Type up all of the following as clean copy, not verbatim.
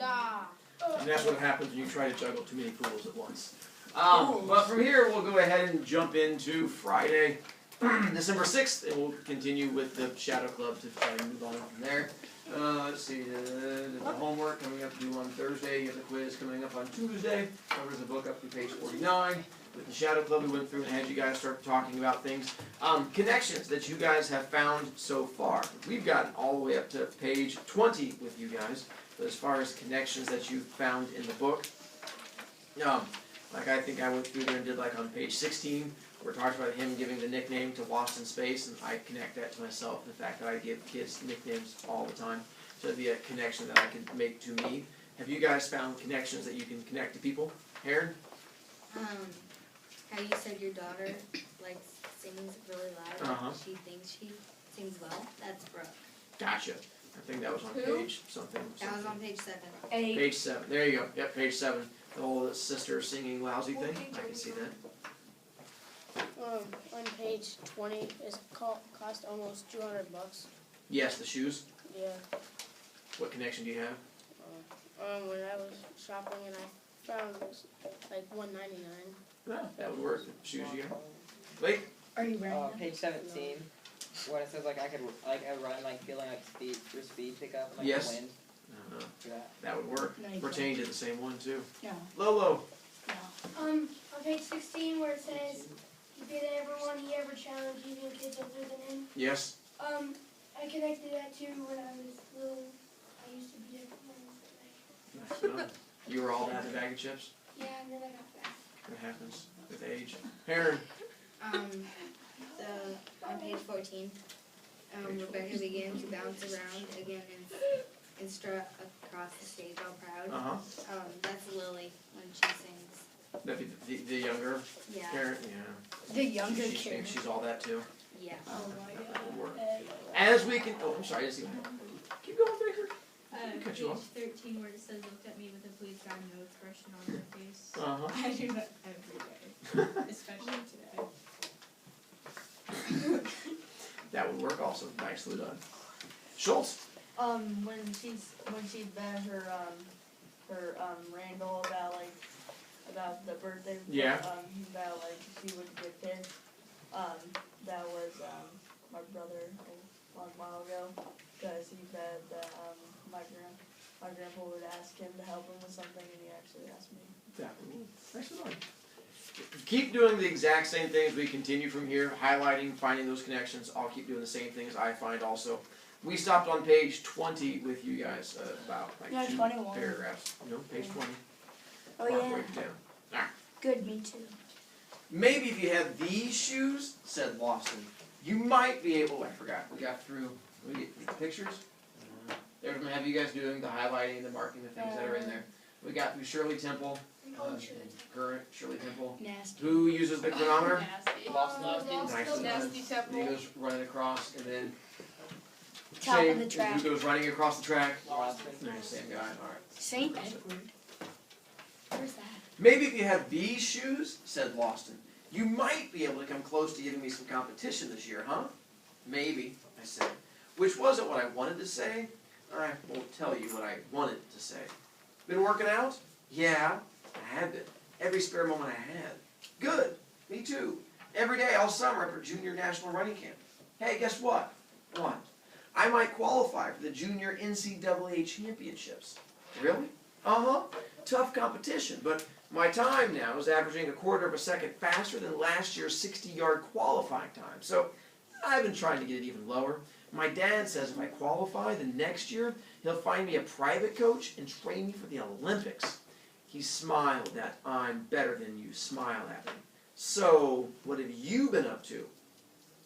Nah. And that's what happens when you try to juggle too many pools at once. But from here, we'll go ahead and jump into Friday, December 6th, and we'll continue with the Shadow Club to try and move on from there. Let's see, the homework coming up due on Thursday. You have the quiz coming up on Tuesday. Covers the book up to page 49. With the Shadow Club, we went through and had you guys start talking about things. Connections that you guys have found so far. We've gotten all the way up to page 20 with you guys. But as far as connections that you've found in the book, like I think I went through there and did like on page 16, where it talks about him giving the nickname to Lost in Space, and I connect that to myself, the fact that I give kids nicknames all the time. So it'd be a connection that I could make to me. Have you guys found connections that you can connect to people? Aaron? How you said your daughter like sings really loud. She thinks she sings well. That's Brooke. Gotcha. I think that was on page something. That was on page 7. Page 7. There you go. Yep, page 7. The whole sister singing lousy thing. I can see that. On page 20, it cost almost $200. Yes, the shoes. Yeah. What connection do you have? When I was shopping and I found it was like $1.99. Yeah, that would work. The shoes you got. Wait. Are you wearing them? Page 17. When it says like I run like feeling like speed for speed pickup like yes. the wind. That would work. Nice. Pertain to the same one too. No. Lolo. No. On page 16 where it says he beat everyone he ever challenged, even kids older than him. Yes. I connected that to when I was little. I used to beat everyone. Nice. You were all that in a bag of chips? Yeah, and then I got fat. That happens with age. Aaron. On page 14, Rebecca began to bounce around again and strut across the stage all proud. That's Lily when she sings. The younger Yeah. Karen? Yeah. The younger She Karen. thinks she's all that too. Yeah. Oh my god. That would work. As we can, I'm sorry, I didn't see you. Keep going, Baker. Cut Page you off. 13 where it says looked at me with a please God no expression on her face. Uh-huh. I do that every day, especially today. That would work also. Nicely done. Schultz. When she's been her Randall about the birthday. Yeah. About she would get pissed. That was my brother a long while ago, because he said that my grandpa would ask him to help him with something, and he actually asked me. That would work. Nicely done. Keep doing the exact same things. We continue from here, highlighting, finding those connections. I'll keep doing the same things I find also. We stopped on page 20 with you guys, about like 2 21. paragraphs. No, page 20. Oh Mark yeah. right down. All right. Good, me too. Maybe if you had these shoes, said Lawson, you might be able, I forgot, we got through, we get the pictures. They're going to have you guys doing the highlighting, the marking, the things that are in there. We got through Shirley Temple, current Shirley Temple. Nasty. Who uses the chronometer? Nasty. Nasty He goes running across, and then Top of the track. who goes running across the track? Lost. Nice, same guy. All right. Saint Edward. Where's that? Maybe if you had these shoes, said Lawson, you might be able to come close to giving me some competition this year, huh? Maybe, I said. Which wasn't what I wanted to say. I won't tell you what I wanted to say. Been working out? Yeah, I have been. Every spare moment I had. Good. Me too. Every day all summer for junior national running camp. Hey, guess what? What? I might qualify for the junior NCAA championships. Really? Uh-huh. Tough competition, but my time now is averaging a quarter of a second faster than last year's 60-yard qualifying time. So I've been trying to get it even lower. My dad says if I qualify, the next year he'll find me a private coach and train me for the Olympics. He smiled that I'm better than you smile at me. So, what have you been up to?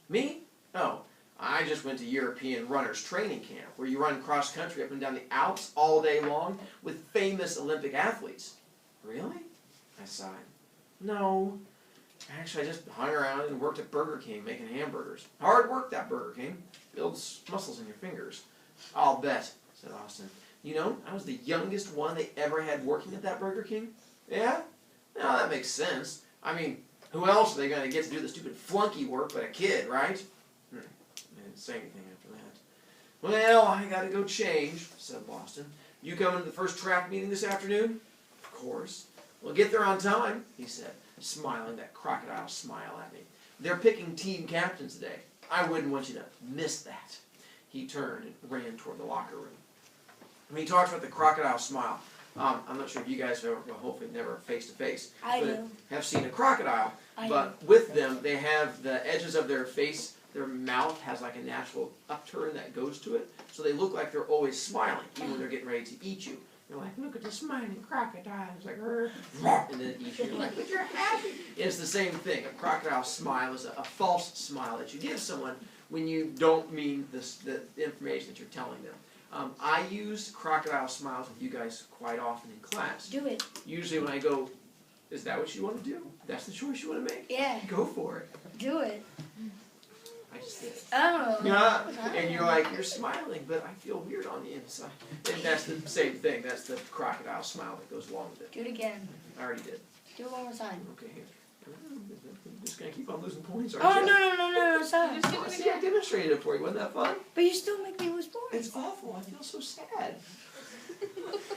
Me? Oh, I just went to European runners training camp where you run cross country up and down the Alps all day long with famous Olympic athletes. Really? I sighed. No. Actually, I just hung around and worked at Burger King making hamburgers. Hard work, that Burger King. Builds muscles in your fingers. I'll bet, said Austin. You know, I was the youngest one they ever had working at that Burger King. Yeah? Now that makes sense. I mean, who else are they going to get to do the stupid flunky work but a kid, right? I didn't say anything after that. Well, I got to go change, said Boston. You coming to the first track meeting this afternoon? Of course. Well, get there on time, he said, smiling that crocodile smile at me. They're picking team captains today. I wouldn't want you to miss that. He turned and ran toward the locker room. When he talks about the crocodile smile, I'm not sure if you guys have ever, well, hopefully never face to face, have seen a crocodile. But with them, they have the edges of their face, their mouth has like a natural upturn that goes to it. So they look like they're always smiling, even when they're getting ready to eat you. You're like, look at the smiling crocodile. It's like, and then it eats you. You're like, but you're happy. It's the same thing. A crocodile smile is a false smile that you give someone when you don't mean the information that you're telling them. I use crocodile smiles with you guys quite often in class. Do it. Usually when I go, is that what you want to do? That's the choice you want to make? Yeah. Go for it. Do it. I just did. Oh. Yeah. And you're like, you're smiling, but I feel weird on the inside. And that's the same thing. That's the crocodile smile that goes along with it. Do it again. I already did. Do it one more time. Okay, here. I'm just going to keep on losing points, Oh, aren't you? no, stop. Oh, see, I demonstrated it for you. Wasn't that fun? But you still make me lose points. It's awful. I feel so sad.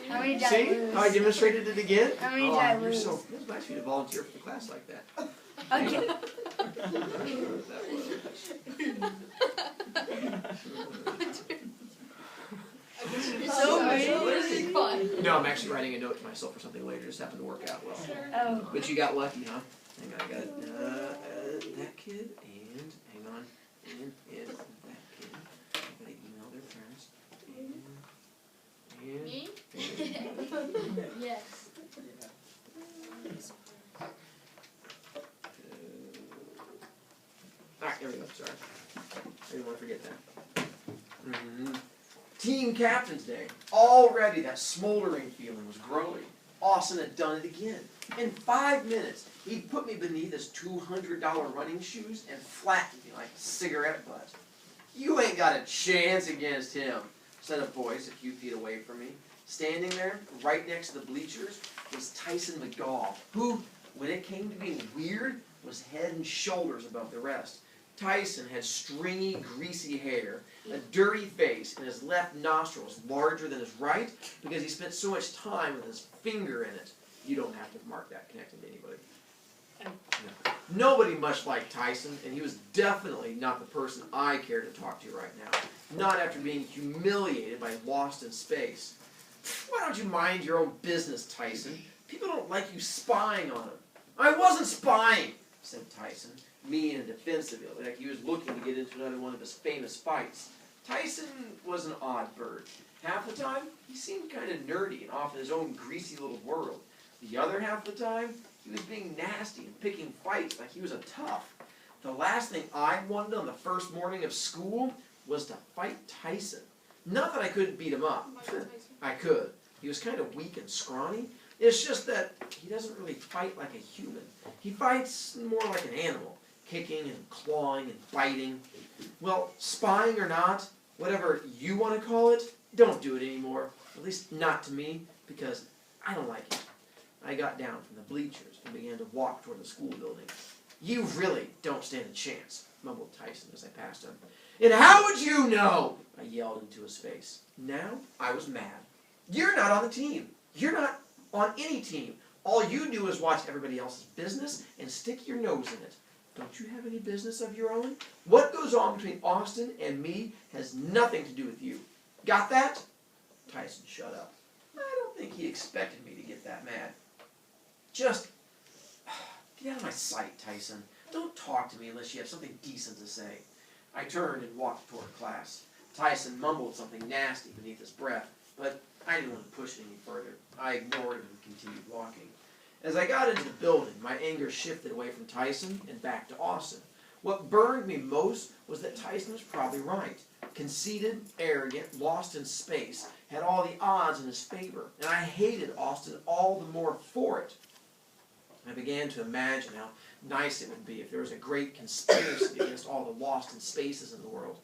How many did I See lose? how I demonstrated it again? How many did I You're lose? so, it's nice of you to volunteer for the class like that. Okay. No, I'm actually writing a note to myself for something later. Just happened to work out well. Oh. But you got lucky, huh? Hang on, I got that kid, and hang on, and that kid. I gotta email their parents. And Me? Yes. Alright, there we go, sorry. I didn't want to forget that. Team Captain's Day. Already that smoldering feeling was growing. Austin had done it again. In 5 minutes, he put me beneath his $200 running shoes and flattened me like a cigarette butt. You ain't got a chance against him, said a voice a few feet away from me. Standing there, right next to the bleachers, was Tyson McGaw, who, when it came to being weird, was head and shoulders above the rest. Tyson had stringy, greasy hair, a dirty face, and his left nostril was larger than his right because he spent so much time with his finger in it. You don't have to mark that connecting to anybody. No. Nobody much liked Tyson, and he was definitely not the person I care to talk to right now. Not after being humiliated by Lost in Space. Why don't you mind your own business, Tyson? People don't like you spying on them. I wasn't spying, said Tyson, mean and defensive, like he was looking to get into another one of his famous fights. Tyson was an odd bird. Half the time, he seemed kind of nerdy and off in his own greasy little world. The other half of the time, he was being nasty and picking fights like he was a tough. The last thing I wanted on the first morning of school was to fight Tyson. Not that I couldn't beat him up. I could. He was kind of weak and scrawny. It's just that he doesn't really fight like a human. He fights more like an animal, kicking and clawing and biting. Well, spying or not, whatever you want to call it, don't do it anymore. At least not to me, because I don't like it. I got down from the bleachers and began to walk toward the school building. You really don't stand a chance, mumbled Tyson as I passed him. And how would you know? I yelled into his face. Now I was mad. You're not on the team. You're not on any team. All you do is watch everybody else's business and stick your nose in it. Don't you have any business of your own? What goes on between Austin and me has nothing to do with you. Got that? Tyson shut up. I don't think he expected me to get that mad. Just get out of my sight, Tyson. Don't talk to me unless you have something decent to say. I turned and walked toward class. Tyson mumbled something nasty beneath his breath, but I didn't want to push it any further. I ignored him and continued walking. As I got into the building, my anger shifted away from Tyson and back to Austin. What burned me most was that Tyson was probably right. Conceited, arrogant, lost in space, had all the odds in his favor, and I hated Austin all the more for it. I began to imagine how nice it would be if there was a great conspiracy against all the lost in spaces in the world.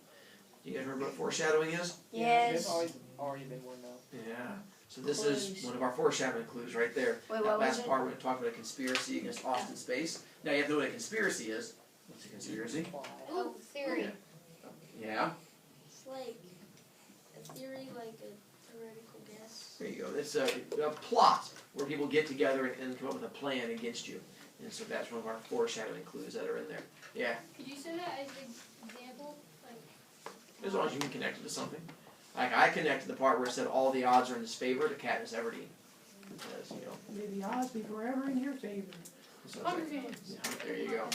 You guys remember what foreshadowing is? Yes. It's already been warned out. Yeah. So this is one of our foreshadowing clues right there. Wait, that what was last it? part we're going to talk about a conspiracy against Austin space. Now you have to know what a conspiracy is. What's a conspiracy? Oh, theory. Yeah. It's like a theory, like a theoretical guess. There you go. It's a plot where people get together and come up with a plan against you. And so that's one of our foreshadowing clues that are in there. Yeah, Could you say that as an example? Like, as long as you can connect it to something. Like I connected the part where it said all the odds are in his favor to Katniss Everdeen. Because, you know, may the odds be forever in your favor. So it's like, yeah, there you go.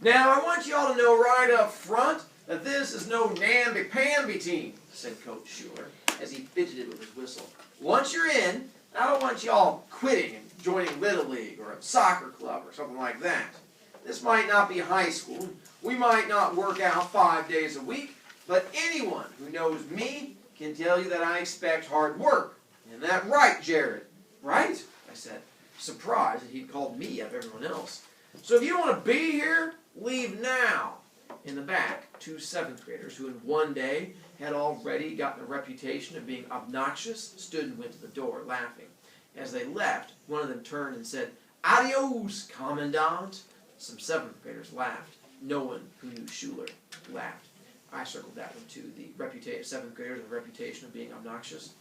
Now, I want you all to know right up front that this is no namby-pamby team, said Coach Schuler as he fidgeted with his whistle. Once you're in, I don't want you all quitting and joining Little League or a soccer club or something like that. This might not be high school. We might not work out 5 days a week, but anyone who knows me can tell you that I expect hard work. Isn't that right, Jared? Right? I said, surprised that he'd called me out of everyone else. So if you don't want to be here, leave now. In the back, 2 7th graders who in one day had already gotten a reputation of being obnoxious stood and went to the door, laughing. As they left, one of them turned and said, "Adios, Commandant." Some 7th graders laughed. No one who knew Schuler laughed. I circled that one too. The 7th graders with a reputation of being obnoxious.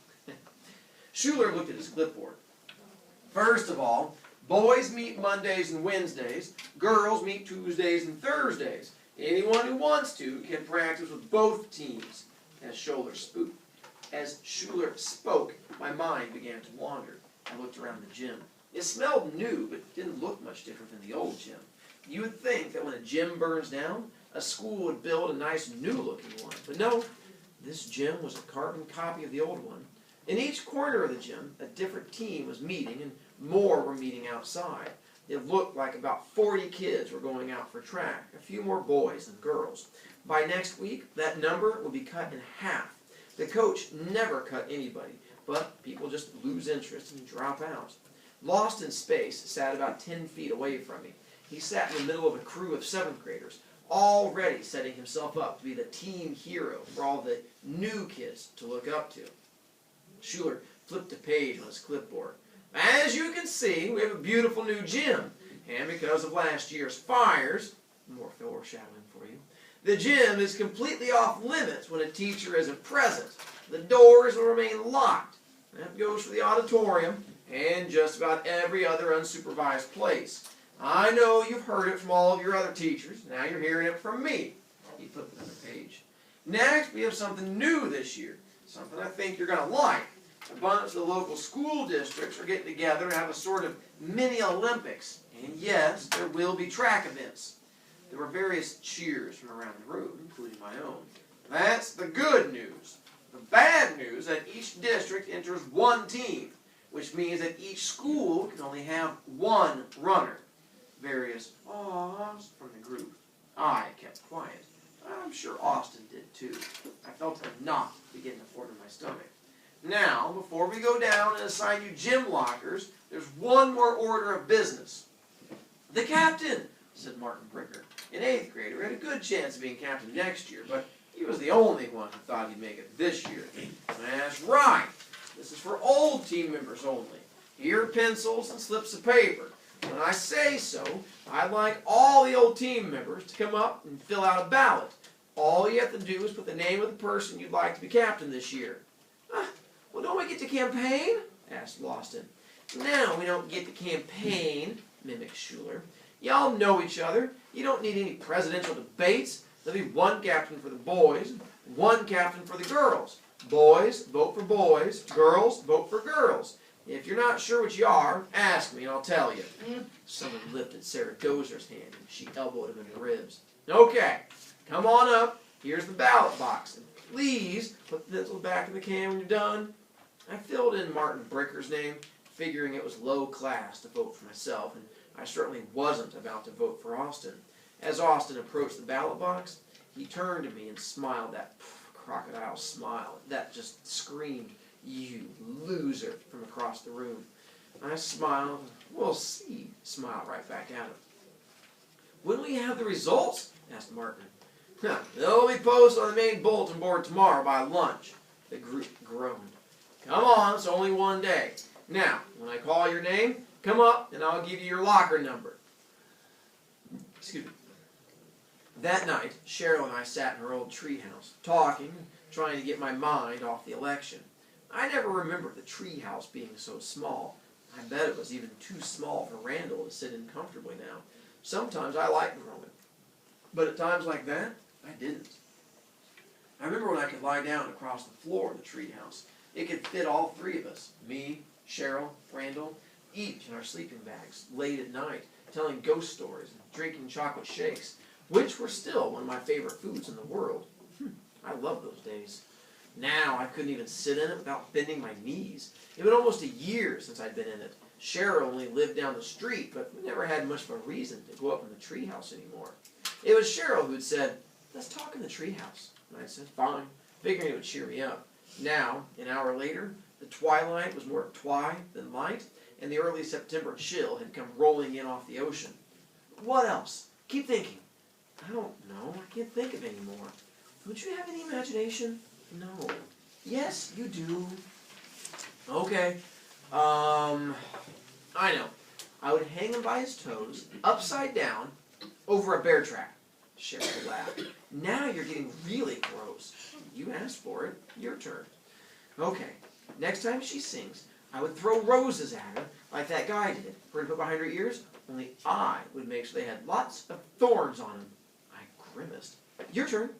Schuler looked at his clipboard. First of all, boys meet Mondays and Wednesdays. Girls meet Tuesdays and Thursdays. Anyone who wants to can practice with both teams. As Schuler spoke, my mind began to wander. I looked around the gym. It smelled new, but didn't look much different than the old gym. You would think that when a gym burns down, a school would build a nice new-looking one. But no, this gym was a carbon copy of the old one. In each corner of the gym, a different team was meeting, and more were meeting outside. It looked like about 40 kids were going out for track, a few more boys than girls. By next week, that number will be cut in half. The coach never cut anybody, but people just lose interest and drop out. Lost in space sat about 10 feet away from me. He sat in the middle of a crew of 7th graders, already setting himself up to be the team hero for all the new kids to look up to. Schuler flipped a page on his clipboard. As you can see, we have a beautiful new gym. And because of last year's fires, more foreshadowing for you, the gym is completely off limits when a teacher isn't present. The doors will remain locked. That goes for the auditorium and just about every other unsupervised place. I know you've heard it from all of your other teachers. Now you're hearing it from me. He flipped another page. Next, we have something new this year. Something I think you're going to like. A bunch of the local school districts are getting together and have a sort of mini Olympics. And yes, there will be track events. There were various cheers from around the room, including my own. That's the good news. The bad news is that each district enters one team, which means that each school can only have one runner. Various ahs from the group. I kept quiet. I'm sure Austin did too. I felt a knot begin to form in my stomach. Now, before we go down and assign you gym lockers, there's one more order of business. The captain, said Martin Bricker, an 8th grader who had a good chance of being captain next year, but he was the only one who thought he'd make it this year. That's right. This is for old team members only. Here are pencils and slips of paper. When I say so, I'd like all the old team members to come up and fill out a ballot. All you have to do is put the name of the person you'd like to be captain this year. Well, don't we get to campaign? Asked Lawson. No, we don't get to campaign, mimicked Schuler. Y'all know each other. You don't need any presidential debates. There'll be one captain for the boys, one captain for the girls. Boys, vote for boys. Girls, vote for girls. If you're not sure what you are, ask me and I'll tell you. Someone lifted Sarah Dozer's hand and she elbowed him in the ribs. Okay, come on up. Here's the ballot box. And please put the pencil back in the can when you're done. I filled in Martin Bricker's name, figuring it was low class to vote for myself, and I certainly wasn't about to vote for Austin. As Austin approached the ballot box, he turned to me and smiled that crocodile smile that just screamed, "You loser," from across the room. I smiled. "We'll see," smiled right back at him. "When will you have the results?" asked Martin. "They'll be posted on the main bulletin board tomorrow by lunch." The group groaned. "Come on, it's only one day. Now, when I call your name, come up and I'll give you your locker number." Excuse me. That night, Cheryl and I sat in her old treehouse, talking, trying to get my mind off the election. I never remembered the treehouse being so small. I bet it was even too small for Randall to sit in comfortably now. Sometimes I liked growing, but at times like that, I didn't. I remember when I could lie down across the floor of the treehouse. It could fit all three of us, me, Cheryl, Randall, each in our sleeping bags, late at night, telling ghost stories and drinking chocolate shakes, which were still one of my favorite foods in the world. I loved those days. Now I couldn't even sit in it without bending my knees. It had been almost a year since I'd been in it. Cheryl only lived down the street, but we never had much of a reason to go up in the treehouse anymore. It was Cheryl who had said, "Let's talk in the treehouse." And I said, "Fine," figuring it would cheer me up. Now, an hour later, the twilight was more twi than light, and the early September chill had come rolling in off the ocean. What else? Keep thinking. I don't know. I can't think of any more. Don't you have any imagination? No. Yes, you do. Okay. I know. I would hang him by his toes, upside down, over a bear trap. Cheryl laughed. Now you're getting really gross. You asked for it. Your turn. Okay. Next time she sings, I would throw roses at her, like that guy did, for her to put behind her ears, only I would make sure they had lots of thorns on them. I grimaced. Your turn.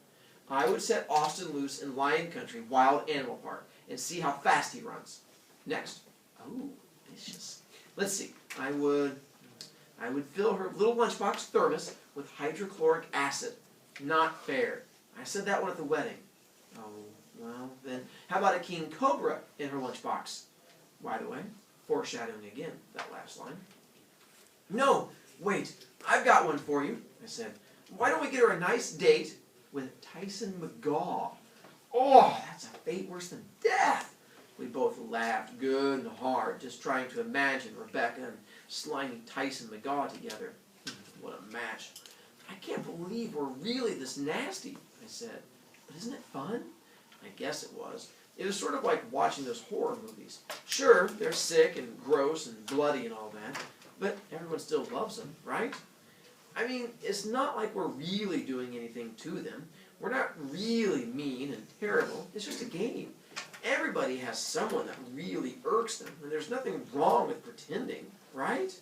I would set Austin loose in Lion Country Wild Animal Park and see how fast he runs. Next. Oh, vicious. Let's see. I would fill her little lunchbox thermos with hydrochloric acid. Not fair. I said that one at the wedding. Oh, well, then how about a king cobra in her lunchbox? By the way, foreshadowing again, that last line. No, wait, I've got one for you, I said. Why don't we get her a nice date with Tyson McGaw? Oh, that's a fate worse than death. We both laughed good and hard, just trying to imagine Rebecca and slimy Tyson McGaw together. What a match. I can't believe we're really this nasty, I said. But isn't it fun? I guess it was. It was sort of like watching those horror movies. Sure, they're sick and gross and bloody and all that, but everyone still loves them, right? I mean, it's not like we're really doing anything to them. We're not really mean and terrible. It's just a game. Everybody has someone that really irks them, and there's nothing wrong with pretending, right?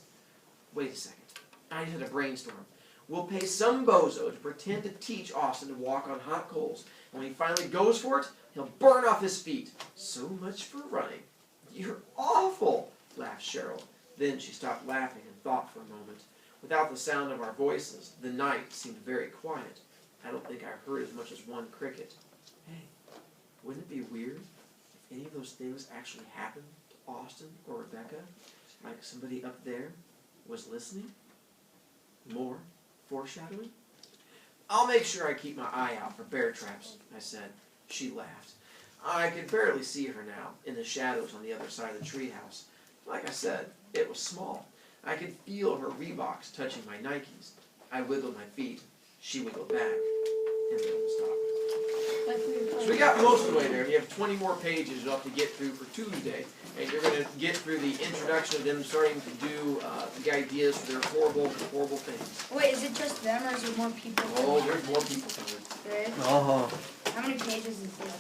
Wait a second. I just had a brainstorm. We'll pay some bozo to pretend to teach Austin to walk on hot coals, and when he finally goes for it, he'll burn off his feet. So much for running. You're awful, laughed Cheryl. Then she stopped laughing and thought for a moment. Without the sound of our voices, the night seemed very quiet. I don't think I heard as much as one cricket. Hey, wouldn't it be weird if any of those things actually happened to Austin or Rebecca? Like somebody up there was listening? More foreshadowing? I'll make sure I keep my eye out for bear traps, I said. She laughed. I could barely see her now, in the shadows on the other side of the treehouse. Like I said, it was small. I could feel her Reeboks touching my Nikes. I wiggled my feet. She wiggled back, and then we stopped. So we got most of the way there. You have 20 more pages you'll have to get through for Tuesday, and you're going to get through the introduction of them starting to do the ideas for their horrible, horrible things. Wait, is it just them or is there more people? Oh, there's more people coming. There is? Uh-huh. How many pages is this?